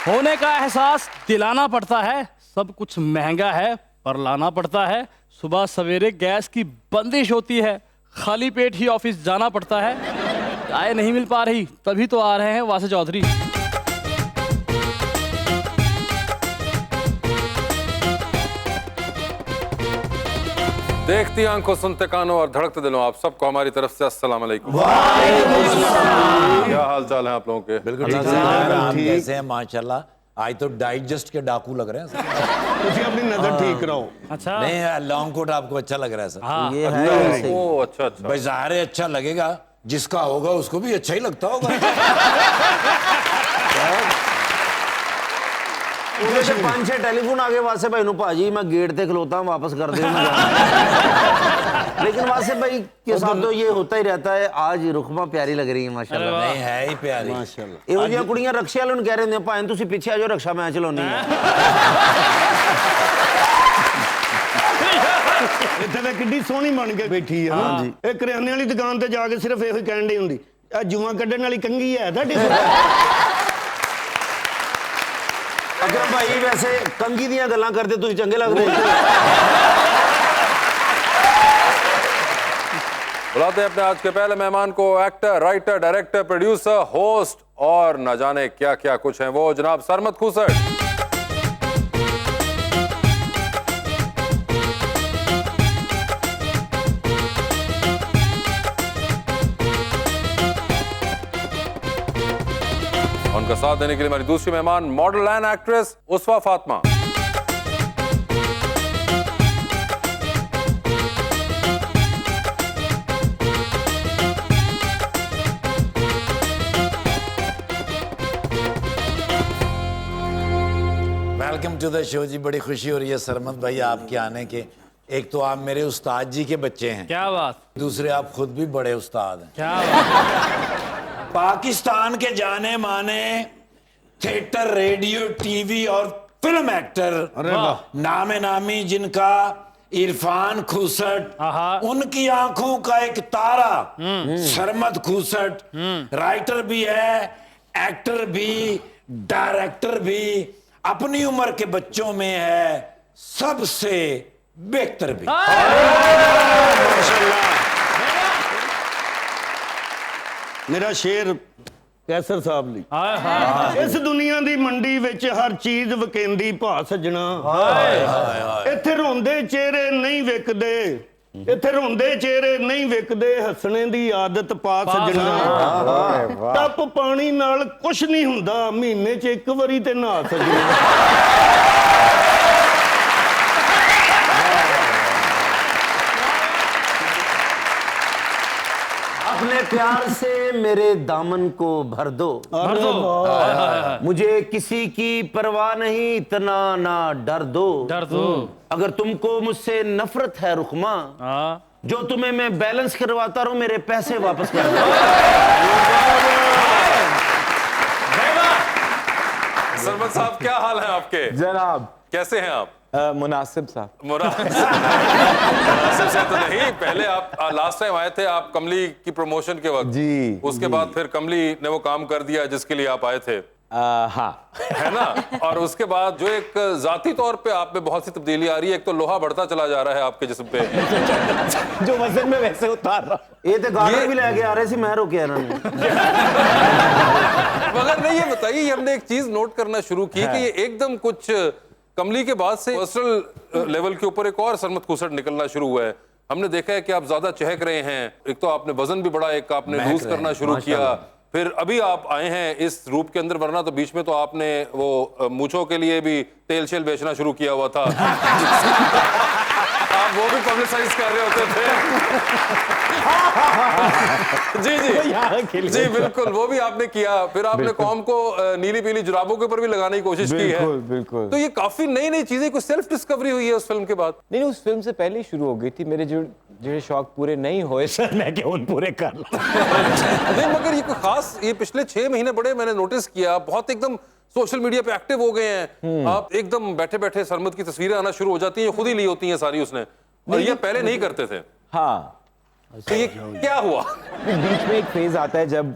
होने का एहसास दिलाना पड़ता है, सब कुछ महंगा है पर लाना पड़ता है। सुबह सवेरे गैस की बंदिश होती है, खाली पेट ही ऑफिस जाना पड़ता है। चाय नहीं मिल पा रही तभी तो आ रहे हैं वासे चौधरी। देखती आंखों, सुनते कानों और धड़कते दिलों, आप सबको हमारी तरफ से अस्सलाम वालेकुम। क्या हाल चाल है आप लोगों के? बिल्कुल ठीक है। कैसे हैं? माशाल्लाह, आज तो डाइजेस्ट के डाकू लग रहे हैं। ਤੁਸੀਂ ਆਪਣੀ नजर ठीक कराओ। अच्छा नहीं, लॉन्ग कोट आपको अच्छा लग रहा है सर? हाँ। ये ओह अच्छा अच्छा। भाई ज़ाहिर है अच्छा लगेगा, जिसका होगा उसको भी अच्छा ही लगता होगा। ਉਹਦੇ ਤੇ 5-6 ਟੈਲੀਫੋਨ ਆ ਗਏ ਵਾਸੇ ਭਾਈ ਨੂੰ, ਭਾਜੀ मैं गेट ਤੇ खलोता हूं, वापस कर दे। लेकिन वासे भाई के साथ तो ये होता ही रहता है। आज रुखमा प्यारी लग रही है माशाल्लाह। नहीं है ही प्यारी। ਇਹੋ ਜਿਹੀਆਂ ਕੁੜੀਆਂ ਰਕਸ਼ੇ ਵਾਲੇ ਨੂੰ ਕਹਿ ਰਹੇ ਹੁੰਦੇ ਆ, ਭਾਵੇਂ ਤੁਸੀਂ ਪਿੱਛੇ ਆ ਜਾਓ, ਰਕਸ਼ਾ ਮੈਂ ਚਲਾਉਣੀ ਹੈ। ਇੱਥੇ ਤਾਂ ਕਿੱਡੀ ਸੋਹਣੀ ਬਣ ਕੇ ਬੈਠੀ ਆ। ਹਾਂਜੀ, ਇਹ ਕਰਿਆਨੇ ਵਾਲੀ ਦੁਕਾਨ ਤੇ ਜਾ ਕੇ ਸਿਰਫ ਇਹੋ ਹੀ ਕਹਿਣ ਦੀ ਹੁੰਦੀ, ਆ ਜੂਆਂ ਕੱਢਣ ਵਾਲੀ ਕੰਗੀ ਹੈ ਤੁਹਾਡੇ ਕੋਲ? ਅਕਰਮ ਭਾਈ ਵੈਸੇ ਕੰਗੀ ਦੀਆਂ ਗੱਲਾਂ ਕਰਦੇ ਤੁਸੀਂ ਚੰਗੇ ਲੱਗਦੇ। बुलाते हैं अपने आज के पहले मेहमान को, actor, writer, director, producer, host और न जाने क्या क्या कुछ है वो, जनाब सरमद खूसट। उनका साथ देने के लिए हमारी दूसरी मेहमान, model and actress Uswa Fatima. Welcome to the show जी, बड़ी खुशी हो रही है सरमद भाई आपके आने के। एक तो आप मेरे उस्ताद जी के बच्चे हैं, क्या बात, दूसरे आप खुद भी बड़े उस्ताद हैं। क्या बात। पाकिस्तान के जाने माने थिएटर, रेडियो, टीवी और फिल्म एक्टर, नामे नामी जिनका इरफान खूसट, उनकी आंखों का एक तारा सरमद खूसट, राइटर भी है, एक्टर भी, डायरेक्टर भी, अपनी उम्र के बच्चों में है सबसे बेहतर भी। ਮੇਰਾ ਸ਼ੇਰ ਕੈਸਰ ਸਾਹਿਬ ਲਈ, ਇਸ ਦੁਨੀਆ ਦੀ ਮੰਡੀ ਵਿੱਚ ਹਰ ਚੀਜ਼ ਵਿਕੇਂਦੀ ਭਾ ਸੱਜਣਾ। ਇੱਥੇ ਰੋਂਦੇ ਚਿਹਰੇ ਨਹੀਂ ਵਿਕਦੇ, ਇੱਥੇ ਰੋਂਦੇ ਚਿਹਰੇ ਨਹੀਂ ਵਿਕਦੇ, ਹੱਸਣੇ ਦੀ ਆਦਤ ਪਾ ਸੱਜਣਾ। ਟੱਪ ਪਾਣੀ ਨਾਲ ਕੁਛ ਨਹੀਂ ਹੁੰਦਾ, ਮਹੀਨੇ 'ਚ ਇੱਕ ਵਾਰੀ ਤੇ ਨਹਾ ਸੱਜਣਾ। अपने प्यार से मेरे दामन को भर दो, मुझे किसी की परवाह नहीं, इतना ना डर दो। अगर तुमको मुझसे नफरत है रुखमा, जो तुम्हें मैं बैलेंस करवाता रहूं, मेरे पैसे वापस कर दो। सरमद साहब क्या हाल है आपके? जनाब कैसे हैं आप? मुनासिब साहब। मुनासिब से तो नहीं, पहले आप लास्ट टाइम आए थे आप कमली की प्रमोशन के वक्त जी, उसके बाद फिर कमली ने वो काम कर दिया जिसके लिए आप आए थे। हाँ है ना? और उसके बाद जो एक जाती तौर पे आप में बहुत सी तब्दीली आ रही है, एक तो लोहा बढ़ता चला जा रहा है आपके जिस्म पे, जो वजन में वैसे उतार रहा। ये तो गाड़ी भी लेके आ रहे थे, मैं रोके इन्होंने। मगर नहीं, ये बताइए, ये हमने एक चीज नोट करना शुरू की कि ये एकदम कुछ कमली के बाद से पर्सनल लेवल के ऊपर एक और सरमद खूसट निकलना शुरू हुआ है। हमने देखा है कि आप ज्यादा चहक रहे हैं, एक तो आपने वजन भी बढ़ा, एक आपने लूज करना शुरू किया, फिर अभी आप आए हैं इस रूप के अंदर, वरना तो बीच में तो आपने वो मूंछों के लिए भी तेल शेल बेचना शुरू किया हुआ था। आप वो भी पब्लिसाइज कर रहे होते थे। जी जी जी बिल्कुल, वो भी आपने किया। फिर आपने कौम को नीली पीली जुराबों के ऊपर भी लगाने की कोशिश की है। बिल्कुल। तो ये काफी नई नई चीजें, कुछ सेल्फ डिस्कवरी हुई है उस फिल्म के बाद? नहीं, उस फिल्म से पहले ही शुरू हो गई थी। मेरे जो शौक पूरे नहीं हुए सर, मैं क्या उन पूरे कर ला। नहीं, मगर ये कोई खास, ये पिछले 6 महीने बड़े मैंने नोटिस किया, बहुत एकदम सोशल मीडिया पे एक्टिव हो गए हैं आप। एकदम बैठे बैठे सरमद की तस्वीरें आना शुरू हो जाती हैं, खुद ही ली होती हैं सारी उसने, और ये पहले नहीं करते थे। हाँ, तो ये क्या हुआ? बीच में एक फेज आता है जब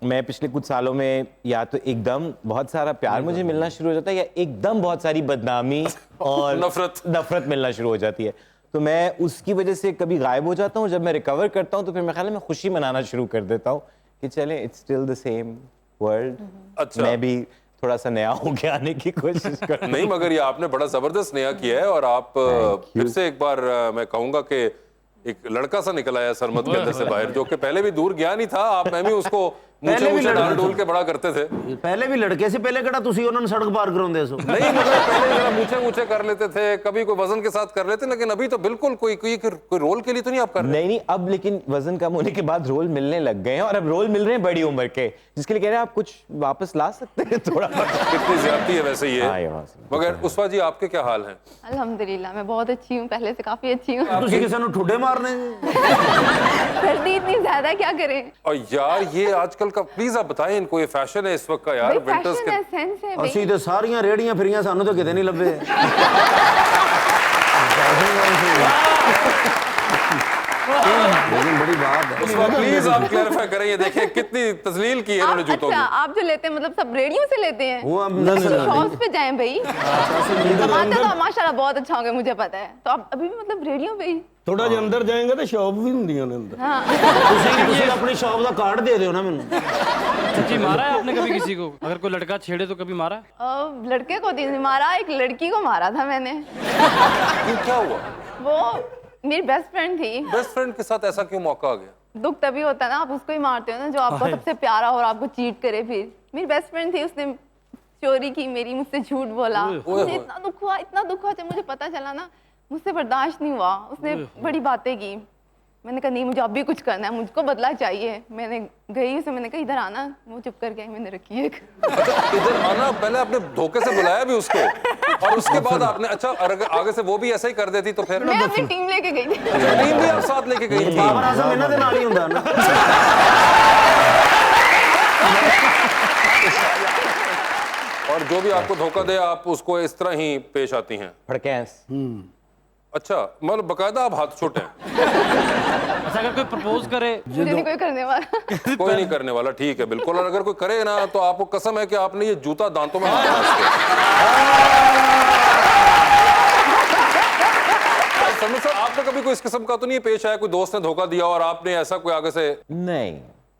मैं पिछले कुछ सालों में या तो एकदम बहुत सारा प्यार मुझे मिलना शुरू हो जाता है या एकदम बहुत सारी बदनामी और नफरत मिलना शुरू हो जाती है। तो मैं उसकी वजह से कभी गायब हो जाता हूँ। जब मैं रिकवर करता हूँ तो फिर मेरे ख्याल में खुशी मनाना शुरू कर देता हूँ कि चले it's still the same world. अच्छा। मैं भी थोड़ा सा नया होके आने की कोशिश कर नहीं, मगर ये आपने बड़ा जबरदस्त नया किया है और आप फिर से एक बार मैं कहूंगा कि एक लड़का सा निकल आया सरमत के अंदर से बाहर, जो कि पहले भी दूर गया नहीं था। आप मैं भी उसको मुझे डाल डोल के बड़ा करते थे। पहले भी लड़के से पहले कड़ा तुसी उन्होंने सड़क पार कराਉਂਦੇ सो नहीं, मगर पहले जरा मुझे कर लेते थे, कभी कोई वजन के साथ कर लेते, लेकिन अभी तो बिल्कुल कोई रोल के लिए तो नहीं आप कर रहे। नहीं, अब लेकिन वजन कम होने के बाद रोल मिलने लग गए हैं और अब रोल मिल रहे हैं बड़ी उम्र के, जिसके लिए कह रहे हैं आप कुछ वापस ला सकते हैं थोड़ा। कितनी ज्यादती है वैसे ये। मगर उस्वा जी आपके क्या हाल हैं? अल्हम्दुलिल्लाह मैं बहुत अच्छी हूँ, पहले से काफी अच्छी हूँ। तुसी किसी ਨੂੰ ਠੁੱਡੇ ਮਾਰਨੇ सर्दी इतनी ज्यादा क्या करें। और यार ये आजकल का, प्लीज आप बताएं इनको, ये फैशन है इस वक्त का यार, विंटर्स फैशन के। है, सेंस है भाई। ਅਸੀਂ ਤੇ ਸਾਰੀਆਂ ਰੇੜੀਆਂ ਫਿਰੀਆਂ ਸਾਨੂੰ ਤਾਂ ਕਿਤੇ ਨਹੀਂ ਲੱਭੇ। लेकिन बड़ी बात है। उस्वा प्लीज आप क्लैरिफाई करें, ये देखिए कितनी तजलील की है इन्होंने जूतों अच्छा, की। आप जो लेते हैं मतलब सब रेडियो से लेते हैं? वो हम शॉप्स पे जाएं भाई। कमाते तो माशाल्लाह बहुत अच्छा होगा, मुझे पता है। तो आप अभी भी मतलब रेडियो पे ही? ਥੋੜਾ ਜਿਹਾ ਅੰਦਰ ਜਾਏਗਾ ਤਾਂ ਸ਼ਾਪ ਵੀ ਹੁੰਦੀਆਂ ਨੇ ਅੰਦਰ। ਤੁਸੀਂ ਆਪਣੀ ਸ਼ਾਪ ਦਾ ਕਾਰਡ ਦੇ ਦਿਓ ਨਾ ਮੈਨੂੰ। सच्ची मारा है आपने कभी किसी को? अगर कोई लड़का छेड़े तो कभी मारा है? लड़के को नहीं मारा, एक लड़की को मारा था मैंने। क्या हुआ? वो मेरी बेस्ट फ्रेंड थी। बेस्ट फ्रेंड के साथ ऐसा क्यों मौका आ गया? दुख तभी होता है ना, आप उसको ही मारते हो ना जो आपको सबसे प्यारा हो और आपको चीट करे। फिर मेरी बेस्ट फ्रेंड थी, उसने चोरी की मेरी, मुझसे झूठ बोला। मुझे इतना दुख हुआ जब मुझे पता चला ना, मुझसे बर्दाश्त नहीं हुआ। उसने बड़ी बातें की। मैंने कहा नहीं, मुझे अब भी कुछ करना है, मुझको बदला चाहिए। मैंने गई उसे, मैंने कहा इधर आना, वो चुप कर गई। मैंने रखी एक। अच्छा, इधर आना, पहले आपने धोखे से बुलाया भी उसको और उसके बाद आपने, अच्छा अगर आगे से वो भी ऐसा ही कर देती तो फिर? मैं अपनी टीम लेके गई थी। टीम भी आप साथ लेके गई थी? ਬਾਬਰ ਆਜ਼ਮ ਇਹਨਾਂ ਦੇ ਨਾਲ ਹੀ ਹੁੰਦਾ ਨਾ। और जो भी आपको धोखा दे आप उसको इस तरह ही पेश आती हैं? फड़कैस। अच्छा, मतलब बकायदा आप हाथ छोटे हैं। अच्छा, अगर कोई प्रपोज करे? मुझे नहीं कोई करने वाला। कोई नहीं करने वाला, ठीक है बिल्कुल। और अगर कोई करे ना तो आपको कसम है कि आपने ये जूता दांतों में समझ सर, आपने कभी कोई इस किस्म का तो नहीं पेश आया, कोई दोस्त ने धोखा दिया और आपने ऐसा कोई आगे से?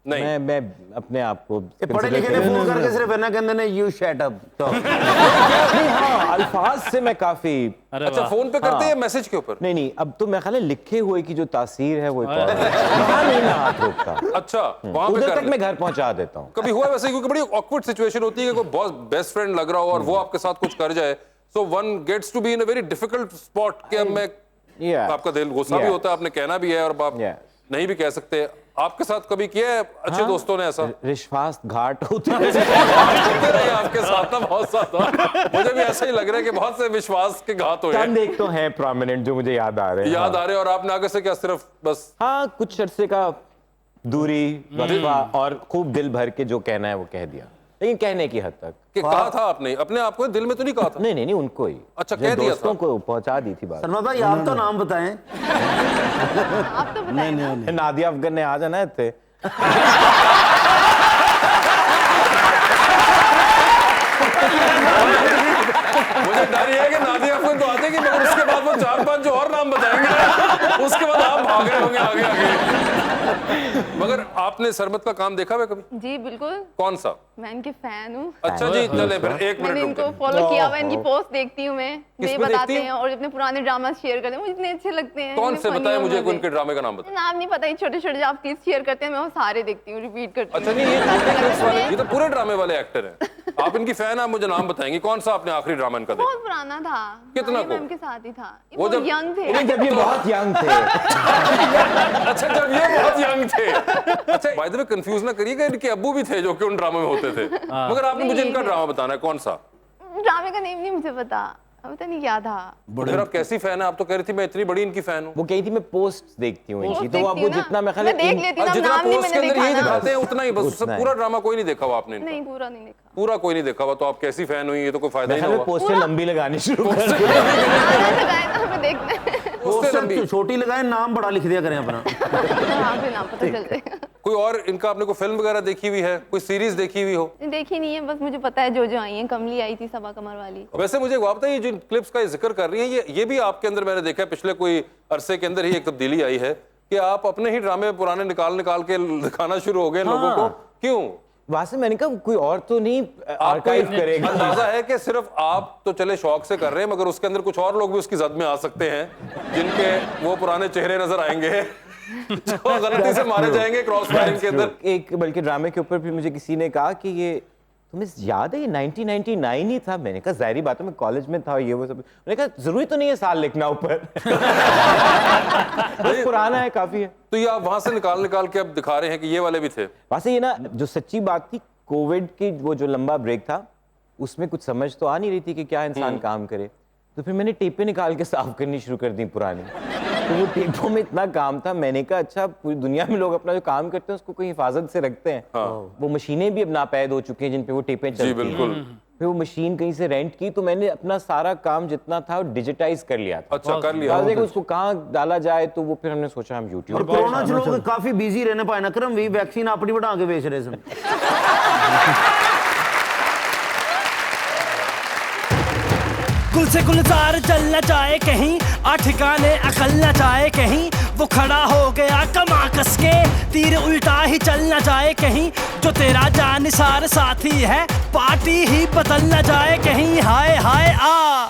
नहीं, मैं अपने आप को पढ़े लिखे ने फोन करके सिर्फ इतना कहते ने यू शट अप। हाँ, अल्फाज से मैं काफी। अच्छा, फोन पे करते हैं मैसेज के ऊपर? नहीं, अब तो मैं ख्याल है लिखे हुए की जो तासीर है वो एक और है। वहाँ नहीं मैं हाथ रोकता। अच्छा, वहां पे उधर तक मैं घर पहुंचा देता हूँ। कभी हुआ वैसे? क्योंकि बड़ी ऑकवर्ड सिचुएशन होती है कि कोई बहुत बेस्ट फ्रेंड लग रहा हो और वो आपके साथ कुछ कर जाए, so one gets to be in a very difficult spot कि अब मैं, आपका दिल गुस्सा भी होता है, आपने कहना भी है और आप नहीं भी कह सकते। आपके साथ कभी किया है अच्छे दोस्तों ने ऐसा? विश्वास घाट होते हैं आपके साथ ना बहुत ज्यादा। मुझे भी ऐसा ही लग रहा है कि बहुत से विश्वास के घात हुए हैं। एक तो है प्रोमिनेंट जो मुझे याद आ रहे हैं। याद आ रहे हैं। और आपने आगे से क्या सिर्फ बस? हाँ, कुछ अरसे का दूरी, वक्फा और खूब दिल भर के जो कहना है वो कह दिया, लेकिन कहने की हद तक। कि कहा था आपने अपने आप को, दिल में तो नहीं कहा था? नहीं, उनको ही। अच्छा, कह दिया दोस्तों को पहुंचा दी थी बात। सलमा भाई आप तो नाम बताएं। आप तो बताएं। नादिया अफगान ने आ जाना थे। मुझे डर ये है कि नादिया अफगान तो आ जाएगी, मगर उसके बाद वो 4-5 जो और नाम बताएंगे, उसके बाद आप भाग रहे होंगे आगे। मगर आपने सरमत का काम देखा है कभी? जी बिल्कुल। कौन सा? मैं इनके फैन हूँ। अच्छा जी, चले फिर एक मैंने मिनट इनको फॉलो किया हुआ, इनकी पोस्ट देखती हूँ मैं। वे पे बताते देखती हैं और अपने पुराने ड्रामा शेयर करते हैं, मुझे इतने अच्छे लगते हैं। कौन से बताए मुझे, उनके ड्रामे का नाम बताए। नाम नहीं पता, छोटे छोटे जो आप क्लिप्स शेयर करते हैं मैं वो सारे देखती हूँ, रिपीट करती हूँ। अच्छा नहीं, ये तो पूरे ड्रामे वाले एक्टर हैं। आप इनकी फैन, आप मुझे नाम बताएंगे कौन सा आपने आखिरी ड्रामा इनका देखा? बहुत पुराना था। कितना को? के साथ ही था। वो जब यंग थे। जब ये बहुत यंग थे। अच्छा, जब ये बहुत यंग थे। अच्छा, बाय द वे कंफ्यूज ना करिएगा, इनके अब्बू भी थे जो कि उन ड्रामे में होते थे। मगर आपने मुझे इनका ड्रामा बताना है, कौन सा? ड्रामे का नेम नहीं मुझे पता, पता नहीं क्या था। फिर आप कैसी फैन है? आप तो कह रही थी मैं इतनी बड़ी इनकी फैन हूँ। वो कही थी मैं पोस्ट देखती हूँ इनकी, तो आपको जितना मैं मैं देख लेती हूँ, जितना नाम नहीं पोस्ट के मैंने अंदर यही देखा ना। दिखाते हैं उतना ही, बस पूरा ड्रामा कोई नहीं देखा हुआ आपने इनका? नहीं, पूरा नहीं देखा। पूरा कोई नहीं देखा हुआ, तो आप कैसी फैन हुई? ये तो कोई फायदा ही नहीं हुआ। पोस्टर लंबी लगानी शुरू कर दी। पोस्टर छोटी लगाए, नाम बड़ा लिख दिया करें अपना। हाँ, फिर नाम पता चल जाएगा। कोई और इनका आपने कोई फिल्म वगैरह देखी हुई है, कोई सीरीज देखी हुई हो? देखी नहीं है, बस मुझे पता है जो आई है। कमली आई थी सबा कमर वाली। वैसे मुझे एक बात बताइए, जिन क्लिप्स का जिक्र कर रही हैं, ये भी आपके अंदर मैंने देखा है पिछले कोई अरसे के अंदर ही एक तब्दीली आई है कि आप अपने ही ड्रामे पुराने निकाल के दिखाना शुरू हो गए लोगों को। क्यों? वहां से मैंने कहा कोई और तो नहीं आर्काइव करेगा। अंदाजा है कि सिर्फ आप तो चले शौक से कर रहे हैं, मगर उसके अंदर कुछ और लोग भी उसकी जद में आ सकते हैं जिनके वो पुराने चेहरे नजर आएंगे जो गलती से मारे जाएंगे क्रॉस फायरिंग के अंदर। एक बल्कि ड्रामे के ऊपर भी मुझे किसी ने कहा कि ये तुम्हें याद है ये 1999 ही था। मैंने कहा जाहिर बात है मैं कॉलेज में था, ये वो सब। मैंने कहा जरूरी तो नहीं है साल लिखना ऊपर बस पुराना है, काफी है। तो ये आप वहां से निकाल के अब दिखा रहे हैं कि ये वाले भी थे? वहां से ये ना जो सच्ची बात थी, कोविड की वो जो लंबा ब्रेक था उसमें कुछ समझ तो आ नहीं रही थी कि क्या इंसान काम करे, तो फिर मैंने टेपें निकाल के साफ करनी शुरू कर दी पुरानी। तो वो टेपों में इतना काम था, मैंने कहा अच्छा पूरी दुनिया में लोग अपना जो काम करते हैं उसको कोई हिफाजत से रखते हैं। वो मशीनें भी अब नापैद हो चुकी हैं जिन पे वो टेपें चलती हैं। बिल्कुल। फिर वो मशीन कहीं से रेंट की, तो मैंने अपना सारा काम जितना था डिजिटाइज कर लिया था। अच्छा, कर लिया। उसको कहाँ डाला जाए, तो वो फिर हमने सोचा हम यूट्यूब। कोरोना च लोग काफी बिजी रहने पाए ना करम भी, वैक्सीन अपनी बढ़ा के बेच रहे सन। गुल से गुलजार जल न जाए कहीं, ठिकाने अकल न जाए कहीं। वो खड़ा हो गया कमा कस के, तीर उल्टा ही चल न जाए कहीं। जो तेरा जानिसार साथी है पार्टी ही बदल न जाए कहीं। हाय हाय आ